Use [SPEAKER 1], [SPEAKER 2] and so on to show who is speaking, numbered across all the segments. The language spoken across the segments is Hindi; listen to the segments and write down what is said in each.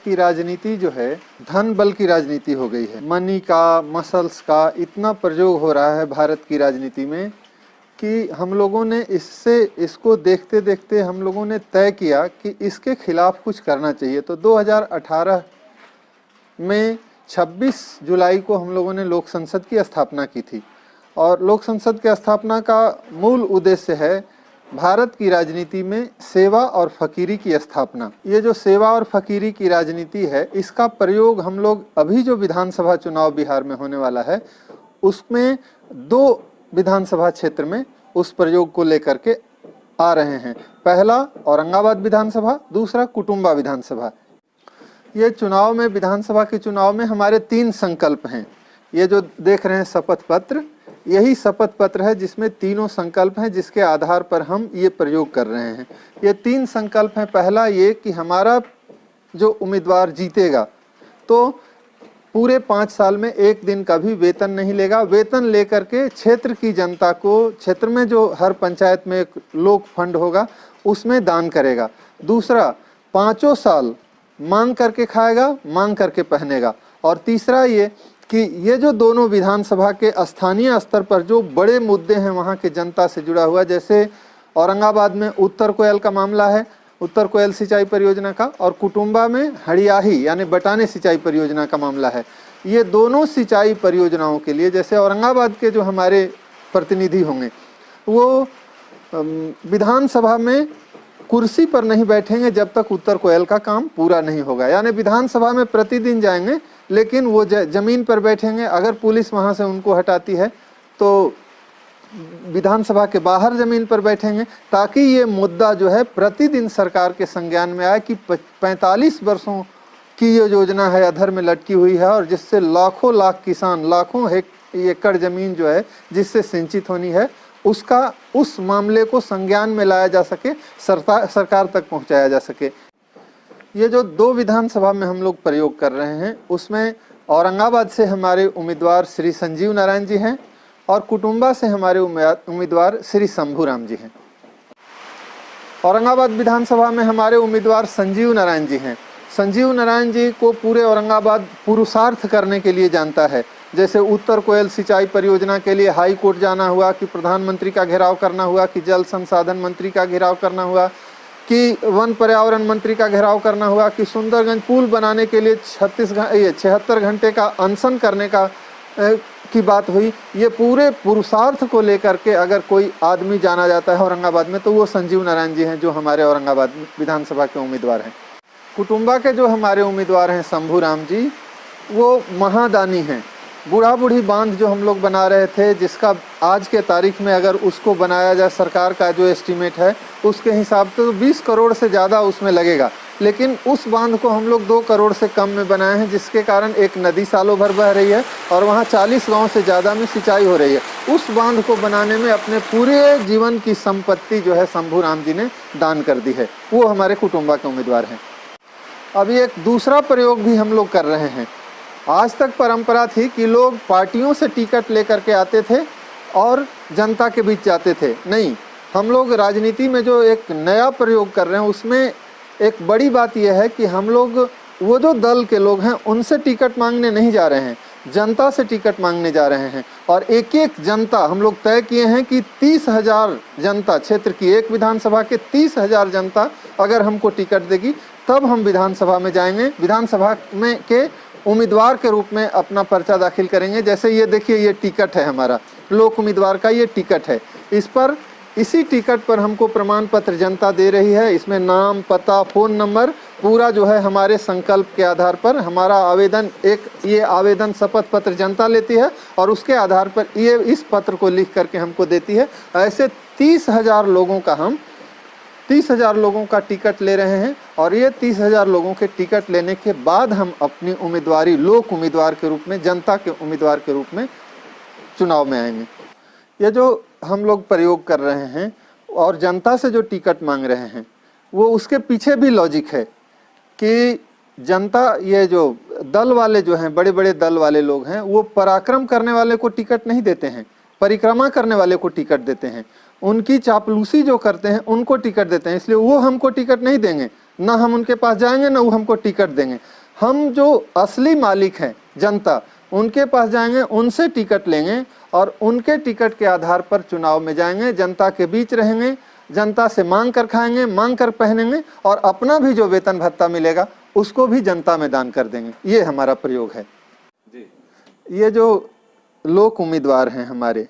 [SPEAKER 1] की राजनीति जो है धन बल की राजनीति हो गई है। मनी का, मसल्स का इतना प्रयोग हो रहा है भारत की राजनीति में कि हम लोगों ने इसको देखते देखते हम लोगों ने तय किया कि इसके खिलाफ कुछ करना चाहिए। तो 2018 में 26 जुलाई को हम लोगों ने लोक संसद की स्थापना की थी और लोक संसद की स्थापना का मूल उद्देश्य है भारत की राजनीति में सेवा और फकीरी की स्थापना। ये जो सेवा और फकीरी की राजनीति है, इसका प्रयोग हम लोग अभी जो विधानसभा चुनाव बिहार में होने वाला है उसमें 2 विधानसभा क्षेत्र में उस प्रयोग को लेकर के आ रहे हैं। पहला औरंगाबाद विधानसभा, दूसरा कुटुंबा विधानसभा। ये चुनाव में, विधानसभा के चुनाव में हमारे 3 संकल्प हैं। ये जो देख रहे हैं शपथ पत्र, यही शपथ पत्र है जिसमें तीनों संकल्प हैं जिसके आधार पर हम ये प्रयोग कर रहे हैं। ये 3 संकल्प हैं। पहला ये कि हमारा जो उम्मीदवार जीतेगा तो पूरे 5 साल में 1 दिन का भी वेतन नहीं लेगा। वेतन लेकर के क्षेत्र की जनता को, क्षेत्र में जो हर पंचायत में एक लोक फंड होगा उसमें दान करेगा। दूसरा, 5 साल मांग करके खाएगा, मांग करके पहनेगा। और तीसरा ये कि ये जो दोनों विधानसभा के स्थानीय स्तर पर जो बड़े मुद्दे हैं वहाँ के जनता से जुड़ा हुआ, जैसे औरंगाबाद में उत्तर कोयल का मामला है, उत्तर कोयल सिंचाई परियोजना का, और कुटुंबा में हड़ियाही यानी बटाने सिंचाई परियोजना का मामला है। ये दोनों सिंचाई परियोजनाओं के लिए, जैसे औरंगाबाद के जो हमारे प्रतिनिधि होंगे वो विधानसभा में कुर्सी पर नहीं बैठेंगे जब तक उत्तर कोयल का काम पूरा नहीं होगा। यानी विधानसभा में प्रतिदिन जाएंगे लेकिन वो जमीन पर बैठेंगे। अगर पुलिस वहाँ से उनको हटाती है तो विधानसभा के बाहर जमीन पर बैठेंगे, ताकि ये मुद्दा जो है प्रतिदिन सरकार के संज्ञान में आए कि 45 वर्षों की ये योजना है, अधर में लटकी हुई है और जिससे लाखों लाख किसान, लाखों एकड़ जमीन जो है जिससे सिंचित होनी है, उसका उस मामले को संज्ञान में लाया जा सके, सरकार तक पहुंचाया जा सके। ये जो 2 विधानसभा में हम लोग प्रयोग कर रहे हैं उसमें औरंगाबाद से हमारे उम्मीदवार श्री संजीव नारायण जी हैं और कुटुंबा से हमारे उम्मीदवार श्री शंभूराम जी हैं। औरंगाबाद विधानसभा में हमारे उम्मीदवार संजीव नारायण जी हैं। संजीव नारायण जी को पूरे औरंगाबाद पुरुषार्थ करने के लिए जानता है। जैसे उत्तर कोयल सिंचाई परियोजना के लिए हाई कोर्ट जाना हुआ, कि प्रधानमंत्री का घेराव करना हुआ, कि जल संसाधन मंत्री का घेराव करना हुआ, कि वन पर्यावरण मंत्री का घेराव करना हुआ, कि सुंदरगंज पुल बनाने के लिए 76 घंटे का अनशन करने का की बात हुई। ये पूरे पुरुषार्थ को लेकर के अगर कोई आदमी जाना जाता है औरंगाबाद में तो वो संजीव नारायण जी हैं जो हमारे औरंगाबाद विधानसभा के उम्मीदवार हैं। कुटुंबा के जो हमारे उम्मीदवार हैं शंभूराम जी, वो महादानी हैं। बूढ़ा बूढ़ी बांध जो हम लोग बना रहे थे, जिसका आज के तारीख में अगर उसको बनाया जाए, सरकार का जो एस्टीमेट है उसके हिसाब से तो 20 करोड़ से ज़्यादा उसमें लगेगा, लेकिन उस बांध को हम लोग 2 करोड़ से कम में बनाए हैं, जिसके कारण एक नदी सालों भर बह रही है और वहाँ 40 गांव से ज़्यादा में सिंचाई हो रही है। उस बांध को बनाने में अपने पूरे जीवन की संपत्ति जो है शंभूराम जी ने दान कर दी है। वो हमारे कुटुंबा के उम्मीदवार हैं। अभी एक दूसरा प्रयोग भी हम लोग कर रहे हैं। आज तक परंपरा थी कि लोग पार्टियों से टिकट लेकर के आते थे और जनता के बीच जाते थे। नहीं, हम लोग राजनीति में जो एक नया प्रयोग कर रहे हैं उसमें एक बड़ी बात यह है कि हम लोग वो जो दल के लोग हैं उनसे टिकट मांगने नहीं जा रहे हैं, जनता से टिकट मांगने जा रहे हैं। और एक एक जनता हम लोग तय किए हैं कि 30,000 जनता, क्षेत्र की एक विधानसभा के 30,000 जनता अगर हमको टिकट देगी तब हम विधानसभा में जाएंगे, विधानसभा में के उम्मीदवार के रूप में अपना पर्चा दाखिल करेंगे। जैसे ये देखिए, ये टिकट है हमारा, लोक उम्मीदवार का ये टिकट है। इस पर, इसी टिकट पर हमको प्रमाण पत्र जनता दे रही है। इसमें नाम, पता, फ़ोन नंबर पूरा जो है हमारे संकल्प के आधार पर हमारा आवेदन, ये आवेदन शपथ पत्र जनता लेती है और उसके आधार पर ये इस पत्र को लिख करके हमको देती है। ऐसे 30,000 लोगों का हम 30,000 लोगों का टिकट ले रहे हैं और ये 30,000 लोगों के टिकट लेने के बाद हम अपनी उम्मीदवारी लोक उम्मीदवार के रूप में, जनता के उम्मीदवार के रूप में चुनाव में आएंगे। ये जो हम लोग प्रयोग कर रहे हैं और जनता से जो टिकट मांग रहे हैं वो उसके पीछे भी लॉजिक है कि जनता, ये जो दल वाले जो हैं, बड़े बड़े दल वाले लोग हैं, वो पराक्रम करने वाले को टिकट नहीं देते हैं, परिक्रमा करने वाले को टिकट देते हैं। उनकी चापलूसी जो करते हैं उनको टिकट देते हैं, इसलिए वो हमको टिकट नहीं देंगे, ना हम उनके पास जाएंगे ना वो हमको टिकट देंगे। हम जो असली मालिक हैं जनता, उनके पास जाएंगे, उनसे टिकट लेंगे और उनके टिकट के आधार पर चुनाव में जाएंगे, जनता के बीच रहेंगे, जनता से मांग कर खाएंगे, मांग कर पहनेंगे और अपना भी जो वेतन भत्ता मिलेगा उसको भी जनता में दान कर देंगे। ये हमारा प्रयोग है जी। ये जो लोक उम्मीदवार हैं हमारे,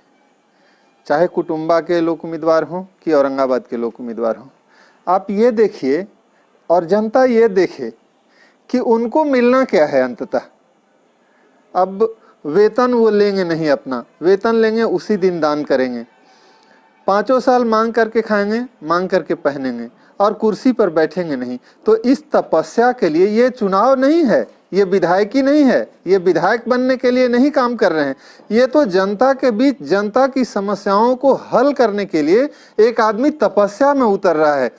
[SPEAKER 1] चाहे कुटुंबा के लोक उम्मीदवार हों कि औरंगाबाद के लोक उम्मीदवार हों, आप ये देखिए और जनता ये देखे कि उनको मिलना क्या है अंततः। अब वेतन वो लेंगे नहीं, अपना वेतन लेंगे उसी दिन दान करेंगे, 5 साल मांग करके खाएंगे, मांग करके पहनेंगे और कुर्सी पर बैठेंगे नहीं। तो इस तपस्या के लिए ये चुनाव नहीं है, ये विधायकी नहीं है, ये विधायक बनने के लिए नहीं काम कर रहे हैं। ये तो जनता के बीच जनता की समस्याओं को हल करने के लिए एक आदमी तपस्या में उतर रहा है।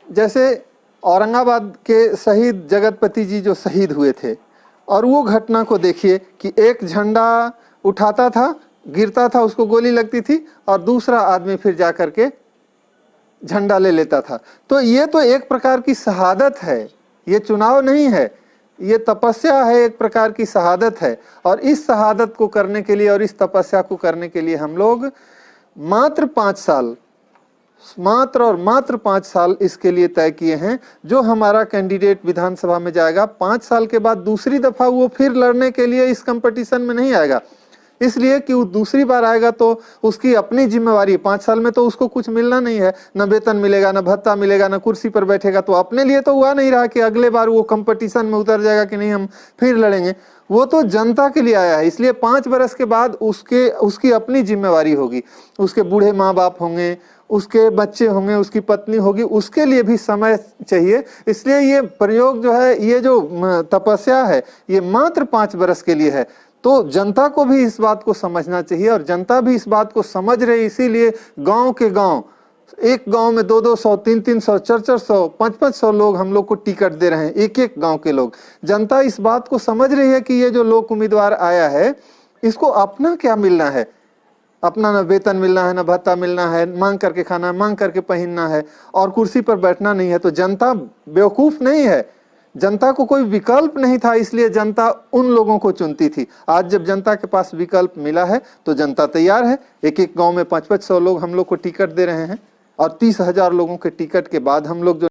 [SPEAKER 1] जैसे औरंगाबाद के शहीद जगतपति जी जो शहीद हुए थे, और वो घटना को देखिए कि एक झंडा उठाता था, गिरता था, उसको गोली लगती थी और दूसरा आदमी फिर जा कर के झंडा ले लेता था। तो ये तो एक प्रकार की शहादत है, ये चुनाव नहीं है, ये तपस्या है, एक प्रकार की शहादत है। और इस शहादत को करने के लिए और इस तपस्या को करने के लिए हम लोग मात्र 5 साल, मात्र 5 साल इसके लिए तय किए हैं। जो हमारा कैंडिडेट विधानसभा में जाएगा 5 साल के बाद दूसरी दफा वो फिर लड़ने के लिए इस कंपटीशन में नहीं आएगा, इसलिए कि वो दूसरी बार आएगा तो उसकी अपनी जिम्मेवारी। 5 साल में तो उसको कुछ मिलना नहीं है, न वेतन मिलेगा, न भत्ता मिलेगा, न कुर्सी पर बैठेगा। तो अपने लिए तो हुआ नहीं रहा कि अगले बार वो कंपटीशन में उतर जाएगा कि नहीं हम फिर लड़ेंगे। वो तो जनता के लिए आया है, इसलिए 5 बरस के बाद उसकी अपनी जिम्मेवारी होगी। उसके बूढ़े माँ बाप होंगे, उसके बच्चे होंगे, उसकी पत्नी होगी, उसके लिए भी समय चाहिए। इसलिए ये प्रयोग जो है, ये जो तपस्या है, ये मात्र 5 बरस के लिए है। तो जनता को भी इस बात को समझना चाहिए और जनता भी इस बात को समझ रही, इसीलिए गांव के गांव, एक गांव में 200, 300, 400, 500 लोग हम लोग को टिकट दे रहे हैं, एक गांव के लोग। जनता इस बात को समझ रही है कि ये जो लोक उम्मीदवार आया है, इसको अपना क्या मिलना है, अपना न वेतन मिलना है, न भत्ता मिलना है, मांग करके खाना है, मांग करके पहनना है और कुर्सी पर बैठना नहीं है। तो जनता बेवकूफ नहीं है, जनता को कोई विकल्प नहीं था, इसलिए जनता उन लोगों को चुनती थी। आज जब जनता के पास विकल्प मिला है तो जनता तैयार है। एक गांव में 500 लोग हम लोग को टिकट दे रहे हैं और 30,000 लोगों के टिकट के बाद हम लोग जो